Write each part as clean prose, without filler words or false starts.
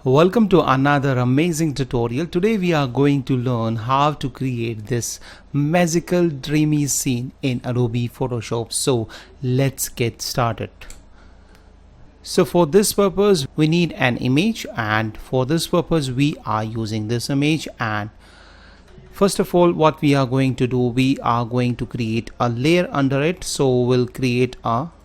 Welcome to another amazing tutorial. Today we are going to learn how to create this magical dreamy scene in Adobe Photoshop. So let's get started. So for this purpose we need an image, and for this purpose we are using this image. And first of all, what we are going to do, we are going to create a layer under it. So we'll create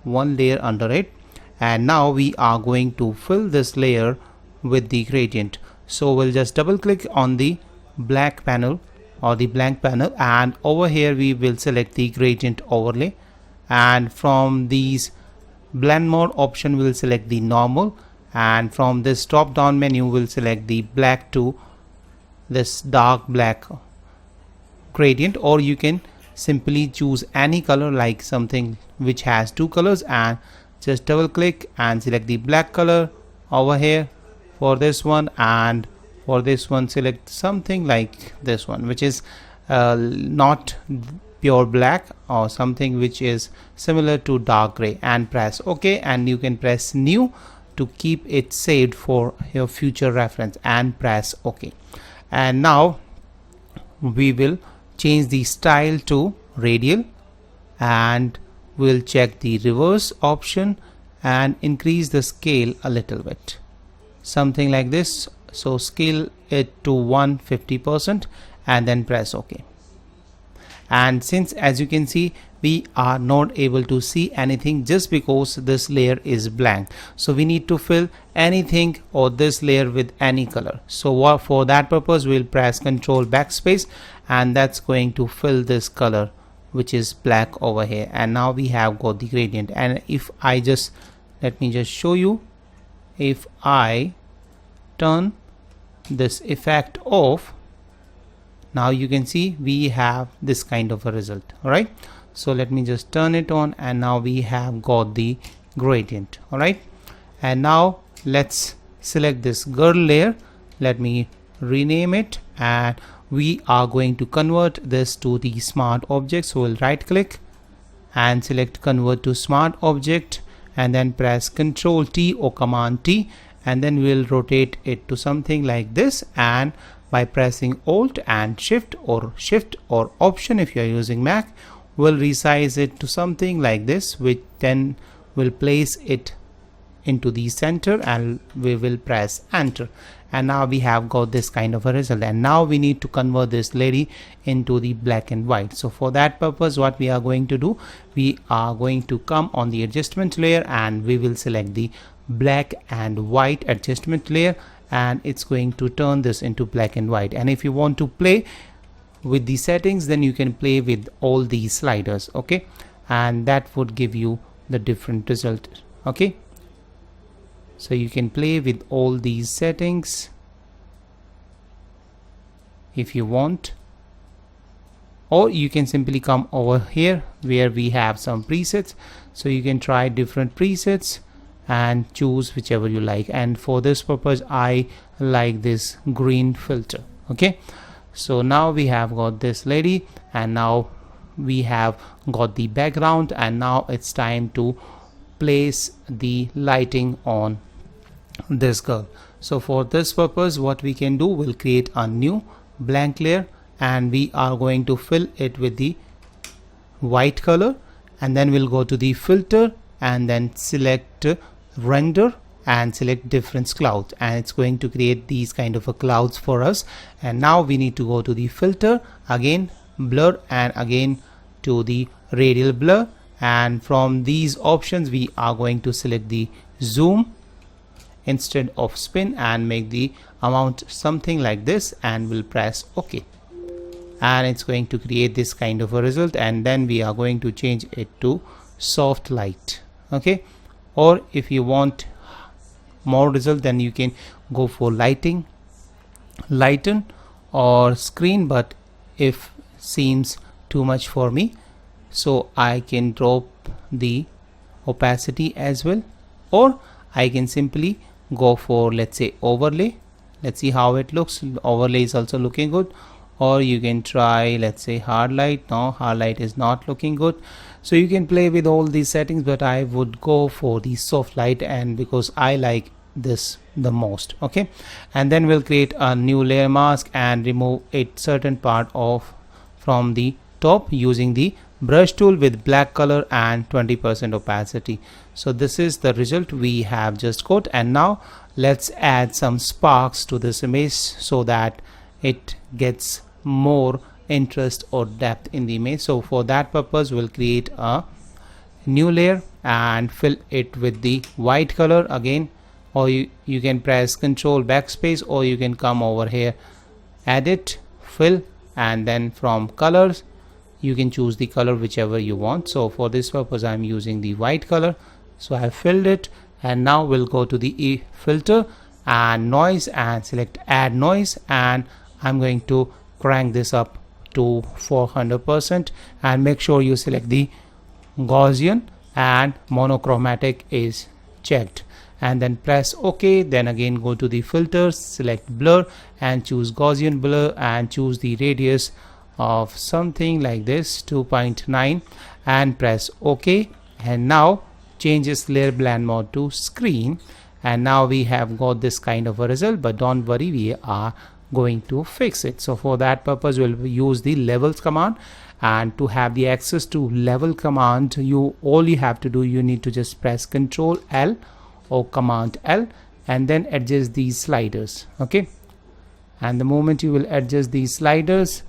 one layer under it, and now we are going to fill this layer with the gradient. So we'll just double click on the black panel or the blank panel, and over here we will select the gradient overlay, and from these blend mode option we'll select the normal, and from this drop down menu we'll select the black to this dark black gradient, or you can simply choose any color, like something which has two colors, and just double click and select the black color over here for this one, and for this one select something like this one, which is not pure black, or something which is similar to dark gray, and press OK. And you can press new to keep it saved for your future reference, and press OK. And now we will change the style to radial, and we'll check the reverse option and increase the scale a little bit, something like this. So scale it to 150% and then press OK. And since, as you can see, we are not able to see anything just because this layer is blank, so we need to fill anything or this layer with any color. So for that purpose we'll press Ctrl backspace, and that's going to fill this color which is black over here. And now we have got the gradient. And if I just, let me just show you, if I turn this effect off, now you can see we have this kind of a result. Alright, so let me just turn it on, and now we have got the gradient. Alright, and now let's select this girl layer. Let me rename it, and we are going to convert this to the smart object. So we'll right click and select convert to smart object, and then press Ctrl T or Command T, and then we'll rotate it to something like this. And by pressing Alt and Shift or Option if you are using Mac, we'll resize it to something like this, which then will place it into the center, and we will press Enter. And now we have got this kind of a result. And now we need to convert this lady into the black and white. So for that purpose, what we are going to do, we are going to come on the adjustment layer, and we will select the black and white adjustment layer, and it's going to turn this into black and white. And if you want to play with the settings, then you can play with all these sliders, okay, and that would give you the different result. Okay, so you can play with all these settings if you want, or you can simply come over here where we have some presets, so you can try different presets and choose whichever you like. And for this purpose I like this green filter. Okay, so now we have got this lady, and now we have got the background, and now it's time to place the lighting on this girl. So for this purpose what we can do, we'll create a new blank layer, and we are going to fill it with the white color, and then we'll go to the filter and then select render and select difference clouds, and it's going to create these kind of a clouds for us. And now we need to go to the filter, again blur, and again to the radial blur, and from these options we are going to select the zoom instead of spin, and make the amount something like this, and we'll press OK. And it's going to create this kind of a result, and then we are going to change it to soft light. Okay, or if you want more result, then you can go for lighten or screen, but if seems too much for me, so I can drop the opacity as well, or I can simply go for, let's say, overlay. Let's see how it looks. Overlay is also looking good, or you can try, let's say, hard light. No, hard light is not looking good. So you can play with all these settings, but I would go for the soft light, and because I like this the most. Okay, and then we'll create a new layer mask and remove a certain part of from the top using the brush tool with black color and 20% opacity. So this is the result we have just got, and now let's add some sparks to this image so that it gets more interest or depth in the image. So for that purpose we'll create a new layer and fill it with the white color again, or you can press Ctrl backspace, or you can come over here, edit, fill, and then from colors you can choose the color whichever you want. So for this purpose I'm using the white color, so I filled it, and now we'll go to the filter and noise and select add noise, and I'm going to crank this up to 400% and make sure you select the Gaussian and monochromatic is checked, and then press OK. Then again go to the filters, select blur and choose Gaussian blur and choose the radius of something like this 2.9 and press OK, and now change this layer blend mode to screen, and now we have got this kind of a result. But don't worry, we are going to fix it. So for that purpose we'll use the levels command, and to have the access to level command, all you have to do, you need to just press Ctrl L or Command L and then adjust these sliders. Okay, and the moment you will adjust these sliders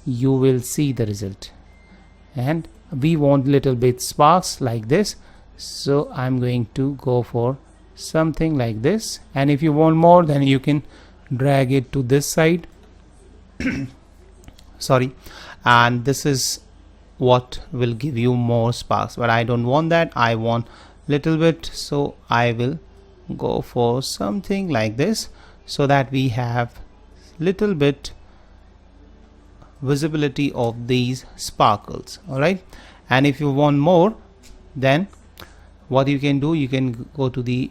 you will see the result, and we want little bit sparks like this, so I'm going to go for something like this, and if you want more then you can drag it to this side sorry, and this is what will give you more sparks, but I don't want that, I want little bit, so I will go for something like this so that we have little bit visibility of these sparkles. All right, and if you want more, then what you can do, you can go to the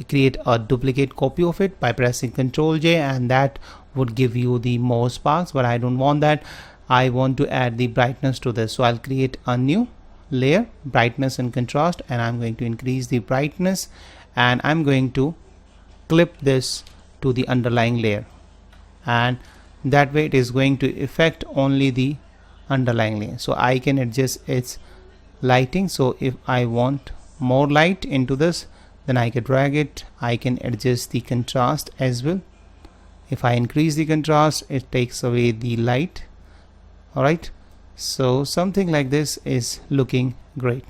create a duplicate copy of it by pressing Ctrl J, and that would give you the more sparks, but I don't want that. I want to add the brightness to this, so I'll create a new layer, brightness and contrast, and I'm going to increase the brightness, and I'm going to clip this to the underlying layer, and that way it is going to affect only the underlying layer. So I can adjust its lighting, so if I want more light into this, then I can drag it. I can adjust the contrast as well. If I increase the contrast, it takes away the light. Alright, so something like this is looking great.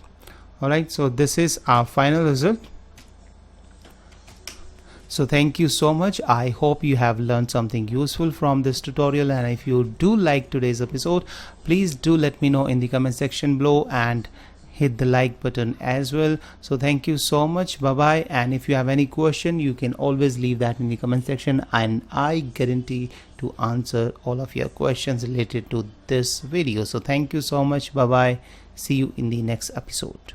Alright, so this is our final result. So thank you so much. I hope you have learned something useful from this tutorial, and if you do like today's episode, please do let me know in the comment section below and hit the like button as well. So thank you so much, bye bye, and if you have any question you can always leave that in the comment section, and I guarantee to answer all of your questions related to this video. So thank you so much, bye bye, see you in the next episode.